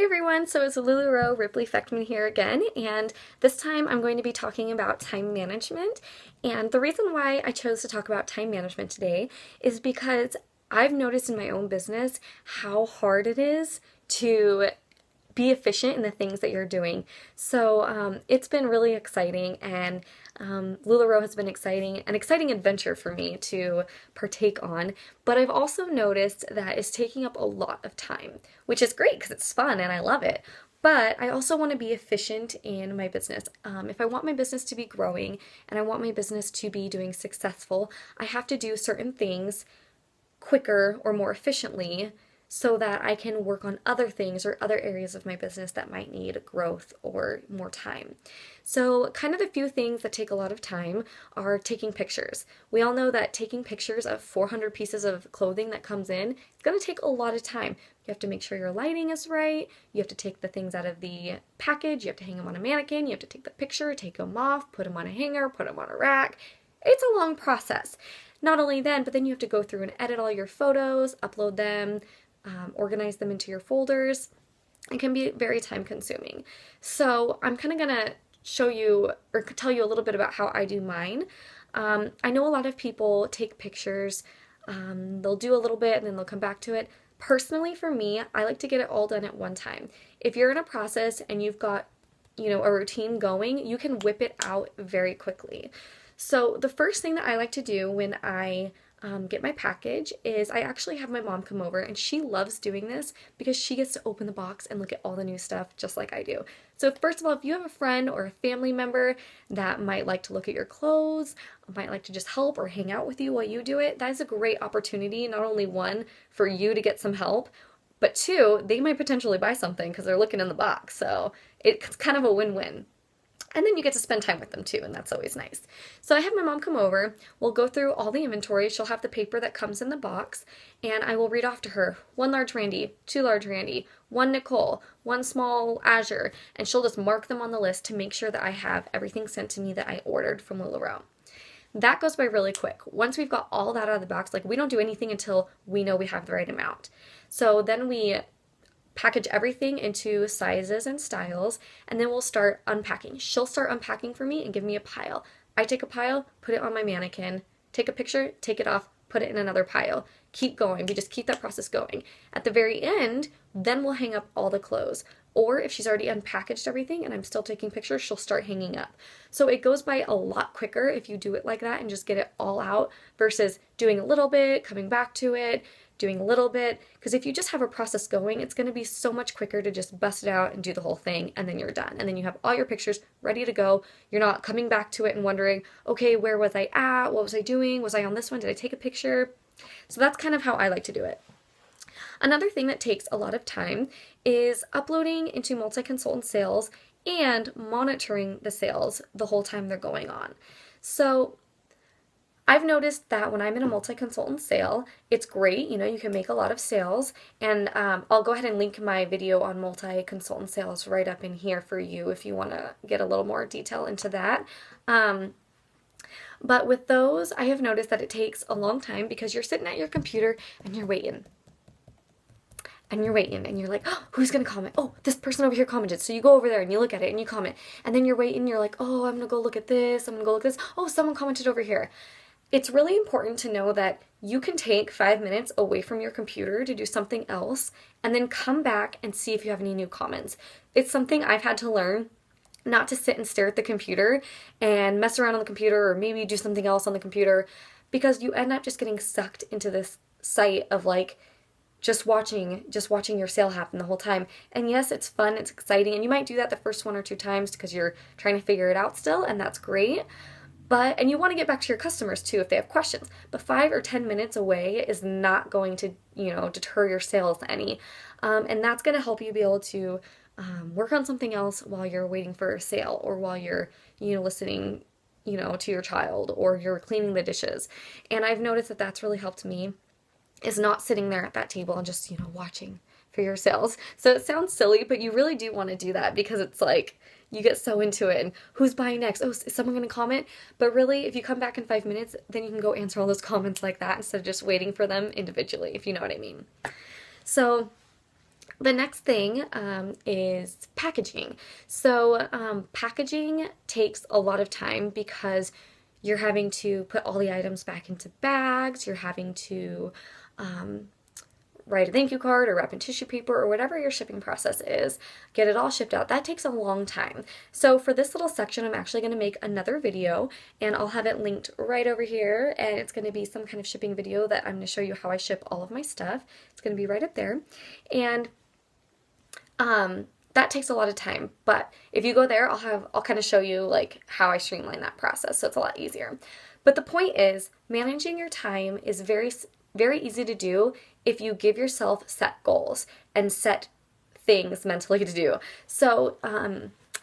everyone, so it's Lularoe Ripley Fechtman here again, and this time I'm going to be talking about time management. And the reason why I chose to talk about time management today is because I've noticed in my own business how hard it is to be efficient in the things that you're doing. So it's been really exciting, and Lularoe has been an exciting adventure for me to partake on. But I've also noticed that it's taking up a lot of time, which is great because it's fun and I love it. But I also want to be efficient in my business. If I want my business to be growing and I want my business to be doing successful, I have to do certain things quicker or more efficiently so that I can work on other things or other areas of my business that might need growth or more time. So kind of the few things that take a lot of time are taking pictures. We all know that taking pictures of 400 pieces of clothing that comes in, it's going to take a lot of time. You have to make sure your lighting is right, you have to take the things out of the package, you have to hang them on a mannequin, you have to take the picture, take them off, put them on a hanger, put them on a rack. It's a long process. Not only then, but then you have to go through and edit all your photos, upload them, organize them into your folders. It can be very time consuming. So I'm kind of going to show you or tell you a little bit about how I do mine. I know a lot of people take pictures, they'll do a little bit and then they'll come back to it. Personally, for me, I like to get it all done at one time. If you're in a process and you've got, a routine going, you can whip it out very quickly. So the first thing that I like to do when I get my package is I actually have my mom come over, and she loves doing this because she gets to open the box and look at all the new stuff just like I do. So first of all, if you have a friend or a family member that might like to look at your clothes, might like to just help or hang out with you while you do it, that is a great opportunity, not only one, for you to get some help, but two, they might potentially buy something because they're looking in the box. So it's kind of a win-win. And then you get to spend time with them too, and that's always nice. So I have my mom come over, we'll go through all the inventory, she'll have the paper that comes in the box, and I will read off to her, 1 large Randy, 2 large Randy, 1 Nicole, 1 small Azure, and she'll just mark them on the list to make sure that I have everything sent to me that I ordered from Lularoe. That goes by really quick. Once we've got all that out of the box, we don't do anything until we know we have the right amount. So then we package everything into sizes and styles, and then we'll start unpacking. She'll start unpacking for me and give me a pile. I take a pile, put it on my mannequin, take a picture, take it off, put it in another pile. Keep going. We just keep that process going. At the very end, then we'll hang up all the clothes. Or if she's already unpackaged everything and I'm still taking pictures, she'll start hanging up. So it goes by a lot quicker if you do it like that and just get it all out versus doing a little bit, coming back to it, doing a little bit, because if you just have a process going, it's going to be so much quicker to just bust it out and do the whole thing, and then you're done. And then you have all your pictures ready to go. You're not coming back to it and wondering, okay, where was I at? What was I doing? Was I on this one? Did I take a picture? So that's kind of how I like to do it. Another thing that takes a lot of time is uploading into multi-consultant sales and monitoring the sales the whole time they're going on. So I've noticed that when I'm in a multi-consultant sale, it's great, you can make a lot of sales, and I'll go ahead and link my video on multi-consultant sales right up in here for you if you want to get a little more detail into that. But with those, I have noticed that it takes a long time because you're sitting at your computer and you're waiting. And you're waiting, and you're like, oh, who's going to comment? Oh, this person over here commented. So you go over there and you look at it and you comment. And then you're waiting, you're like, oh, I'm going to go look at this. I'm going to go look at this. Oh, someone commented over here. It's really important to know that you can take 5 minutes away from your computer to do something else and then come back and see if you have any new comments. It's something I've had to learn, not to sit and stare at the computer and mess around on the computer or maybe do something else on the computer, because you end up just getting sucked into this site of just watching your sale happen the whole time. And yes, it's fun, it's exciting, and you might do that the first 1 or 2 times because you're trying to figure it out still, and that's great. And you want to get back to your customers too if they have questions. But 5 or 10 minutes away is not going to, deter your sales any. And that's going to help you be able to work on something else while you're waiting for a sale, or while you're, listening, to your child, or you're cleaning the dishes. And I've noticed that that's really helped me, is not sitting there at that table and just, watching for your sales. So it sounds silly, but you really do want to do that because it's you get so into it, and who's buying next? Oh, is someone going to comment? But really, if you come back in 5 minutes, then you can go answer all those comments like that instead of just waiting for them individually, if you know what I mean. So The next thing is packaging. So, packaging takes a lot of time because you're having to put all the items back into bags, you're having to um, write a thank you card or wrap in tissue paper or whatever your shipping process is, get it all shipped out. That takes a long time. So for this little section, I'm actually going to make another video and I'll have it linked right over here, and it's going to be some kind of shipping video that I'm going to show you how I ship all of my stuff. It's going to be right up there. And that takes a lot of time, but if you go there, I'll kind of show you like how I streamline that process, so it's a lot easier. But the point is, managing your time is very easy to do if you give yourself set goals and set things mentally to do. So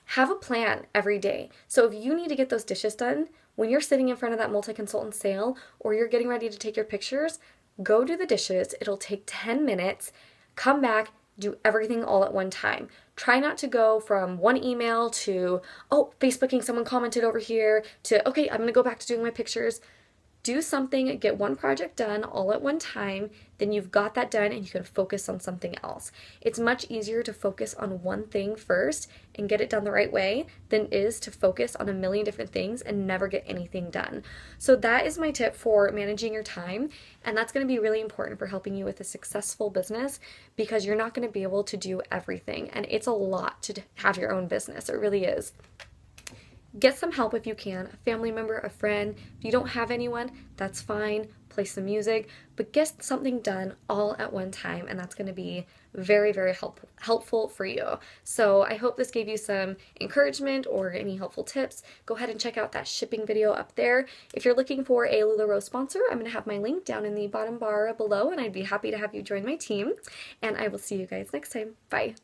have a plan every day. So if you need to get those dishes done, when you're sitting in front of that multi-consultant sale or you're getting ready to take your pictures, go do the dishes. It'll take 10 minutes. Come back, do everything all at one time. Try not to go from one email to, oh, Facebooking, someone commented over here, to, okay, I'm gonna go back to doing my pictures. Do something, get one project done all at one time, then you've got that done and you can focus on something else. It's much easier to focus on one thing first and get it done the right way than it is to focus on a million different things and never get anything done. So that is my tip for managing your time, and that's going to be really important for helping you with a successful business because you're not going to be able to do everything, and it's a lot to have your own business. It really is. Get some help if you can, a family member, a friend. If you don't have anyone, that's fine. Play some music, but get something done all at one time, and that's going to be very helpful for you. So I hope this gave you some encouragement or any helpful tips. Go ahead and check out that shipping video up there. If you're looking for a Lularoe sponsor, I'm going to have my link down in the bottom bar below, and I'd be happy to have you join my team. And I will see you guys next time. Bye.